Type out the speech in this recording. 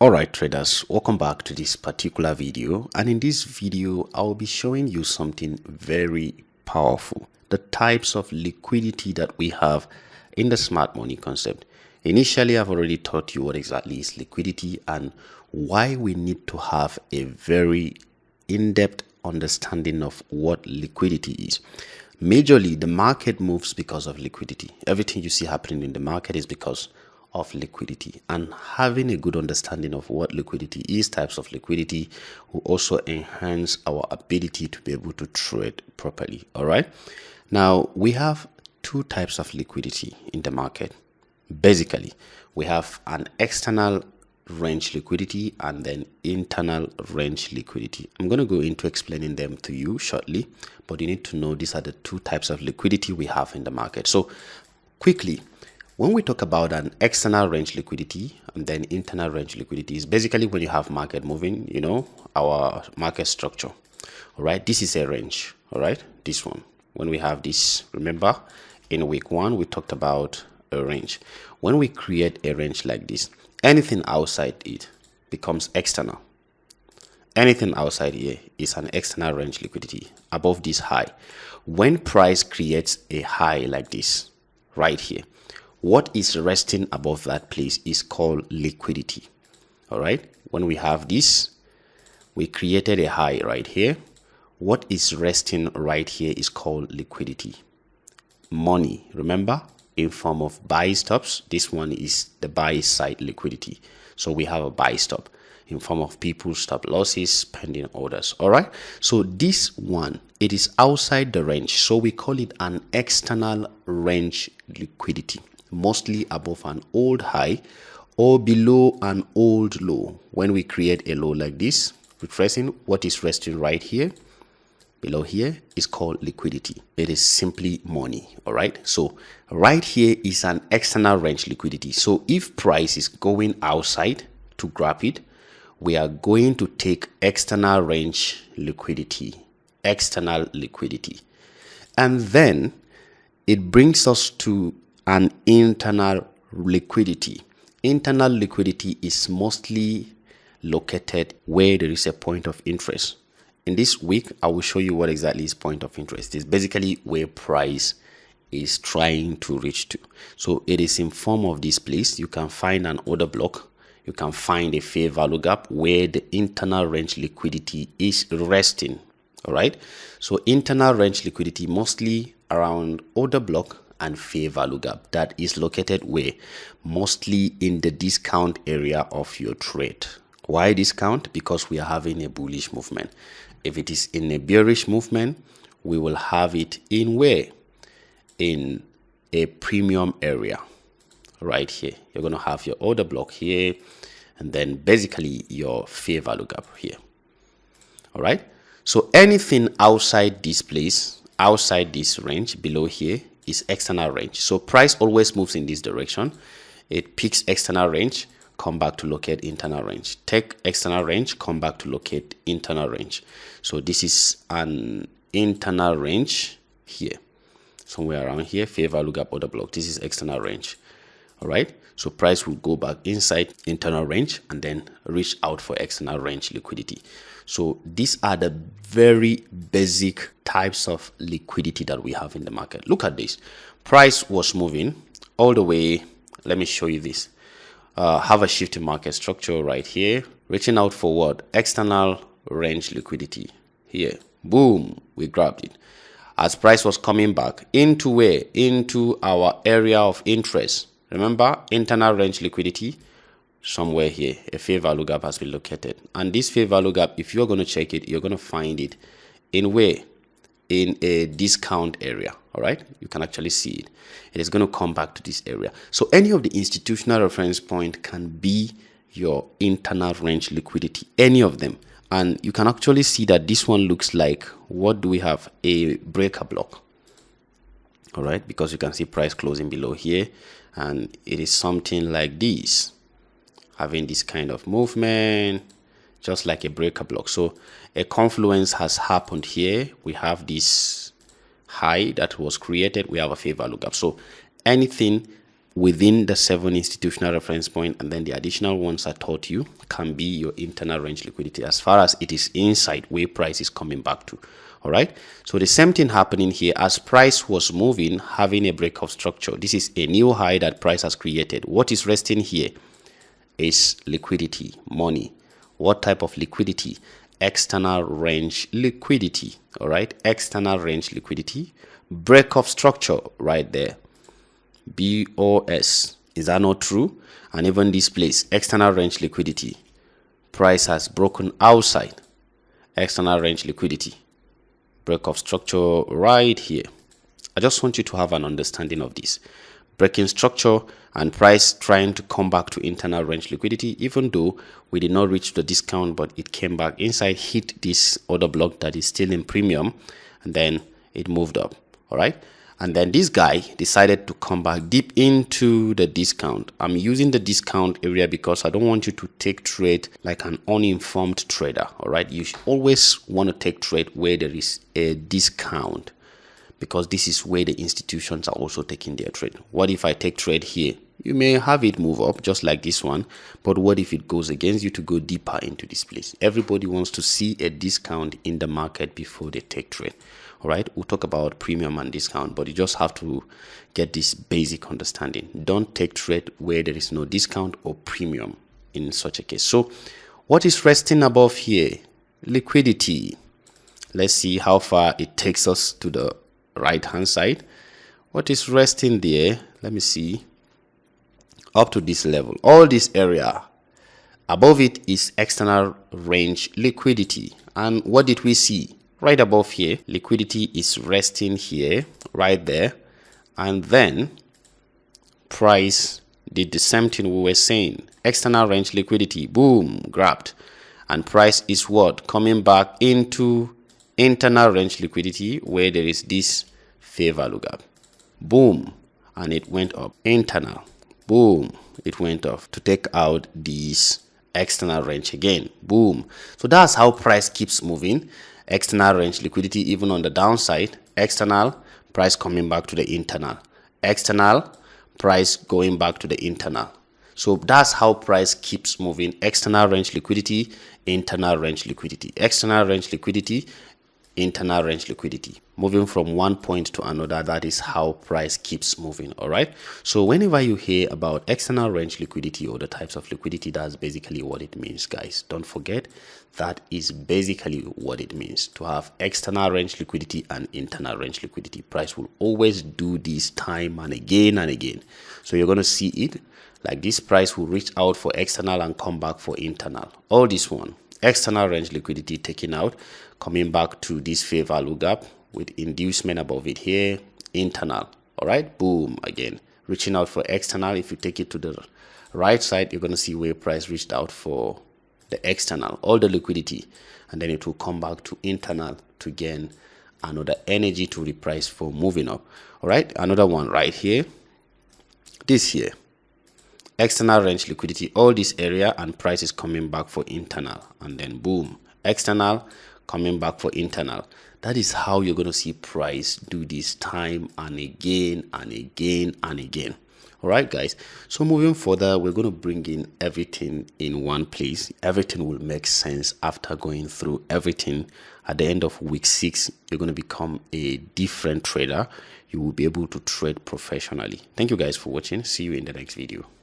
Alright traders, welcome back to this particular video, and in this video I'll be showing you something very powerful, the types of liquidity that we have in the smart money concept. Initially, I've already taught you what exactly is liquidity and why we need to have a very in-depth understanding of what liquidity is. Majorly, the market moves because of liquidity. Everything you see happening in the market is because of liquidity, and having a good understanding of what liquidity is, types of liquidity, will also enhance our ability to be able to trade properly. All right, now we have two types of liquidity in the market. Basically, we have an external range liquidity and then internal range liquidity. I'm going to go into explaining them to you shortly, but you need to know these are the two types of liquidity we have in the market. So quickly, when we talk about an external range liquidity and then internal range liquidity, is basically when you have market moving, you know, our market structure. All right, this is a range. All right, this one. When we have this, remember in week 1, we talked about a range. When we create a range like this, anything outside it becomes external. Anything outside here is an external range liquidity above this high. When price creates a high like this right here, what is resting above that place is called liquidity. All right, when we have this, we created a high right here. What is resting right here is called liquidity. Money, remember, in form of buy stops. This one is the buy side liquidity. So we have a buy stop in form of people stop losses, pending orders. All right, so this one, it is outside the range, so we call it an external range liquidity, mostly above an old high or below an old low. When we create a low like this, retracing, what is resting right here below here is called liquidity. It is simply money. All right, so right here is an external range liquidity. So if price is going outside to grab it, we are going to take external range liquidity, external liquidity, and then it brings us to an internal liquidity. Internal liquidity is mostly located where there is a point of interest. In this week, I will show you what exactly is point of interest. It's basically where price is trying to reach to. So it is in form of this place. You can find an order block. You can find a fair value gap where the internal range liquidity is resting. All right. So internal range liquidity mostly around order block and fair value gap, that is located where? Mostly in the discount area of your trade. Why discount? Because we are having a bullish movement. If it is in a bearish movement, we will have it in where? In a premium area right here. You're going to have your order block here and then basically your fair value gap here. All right, so anything outside this place, outside this range below here, is external range. So price always moves in this direction. It picks external range, come back to locate internal range, take external range, come back to locate internal range. So this is an internal range here, somewhere around here, fair value gap order block. This is external range. All right, so price will go back inside internal range and then reach out for external range liquidity. So these are the very basic types of liquidity that we have in the market. Look at this. Price was moving all the way. Let me show you this. Have a shift in market structure right here, reaching out for what? External range liquidity here. Boom, we grabbed it. As price was coming back into where? Into our area of interest. Remember, internal range liquidity, somewhere here, a fair value gap has been located. And this fair value gap, if you're going to check it, you're going to find it in where? In a discount area. All right, you can actually see it. It is going to come back to this area. So any of the institutional reference point can be your internal range liquidity, any of them. And you can actually see that this one looks like, what do we have? A breaker block. All right, because you can see price closing below here, and it is something like this, having this kind of movement, just like a breaker block. So a confluence has happened here. We have this high that was created. We have a fair value gap. So anything within the 7 institutional reference point, and then the additional ones I taught you can be your internal range liquidity as far as it is inside where price is coming back to. All right, so the same thing happening here as price was moving, having a breakout structure. This is a new high that price has created. What is resting here is liquidity, money. What type of liquidity? External range liquidity. All right, external range liquidity, breakout structure right there, BOS. Is that not true? And even this place, external range liquidity, price has broken outside external range liquidity, breakout structure right here. I just want you to have an understanding of this. Breaking structure and price trying to come back to internal range liquidity, even though we did not reach the discount, but it came back inside, hit this other block that is still in premium, and then it moved up. All right, and then this guy decided to come back deep into the discount. I'm using the discount area because I don't want you to take trade like an uninformed trader. All right, you should always want to take trade where there is a discount, because this is where the institutions are also taking their trade. What if I take trade here? You may have it move up just like this one, but what if it goes against you to go deeper into this place? Everybody wants to see a discount in the market before they take trade. All right, we'll talk about premium and discount, but you just have to get this basic understanding. Don't take trade where there is no discount or premium in such a case. So what is resting above here? Liquidity. Let's see how far it takes us to the right hand side. What is resting there? Let me see. Up to this level, all this area above it is external range liquidity. And what did we see? Right above here, liquidity is resting here, right there, and then price did the same thing we were saying. External range liquidity, boom, grabbed, and price is what? Coming back into internal range liquidity where there is this fair value gap, boom, and it went up. Internal, boom, it went off to take out this external range again, boom. So that's how price keeps moving. External range liquidity even on the downside, external, price coming back to the internal, external, price going back to the internal. So that's how price keeps moving. External range liquidity, internal range liquidity, external range liquidity, internal range liquidity, moving from one point to another. That is how price keeps moving. All right, so whenever you hear about external range liquidity or the types of liquidity, that's basically what it means, guys. Don't forget, that is basically what it means to have external range liquidity and internal range liquidity. Price will always do this time and again and again. So you're going to see it like this. Price will reach out for external and come back for internal. All this one, external range liquidity taken out, coming back to this fair value gap with inducement above it here, internal. All right, boom, again reaching out for external. If you take it to the right side, you're going to see where price reached out for the external, all the liquidity, and then it will come back to internal to gain another energy to reprice for moving up. All right, another one right here, this here, external range liquidity, all this area, and price is coming back for internal, and then boom, external coming back for internal. That is how you're going to see price do this time and again and again and again. All right, guys, so moving further, we're going to bring in everything in one place. Everything will make sense after going through everything. At the end of week 6, you're going to become a different trader. You will be able to trade professionally. Thank you guys for watching. See you in the next video.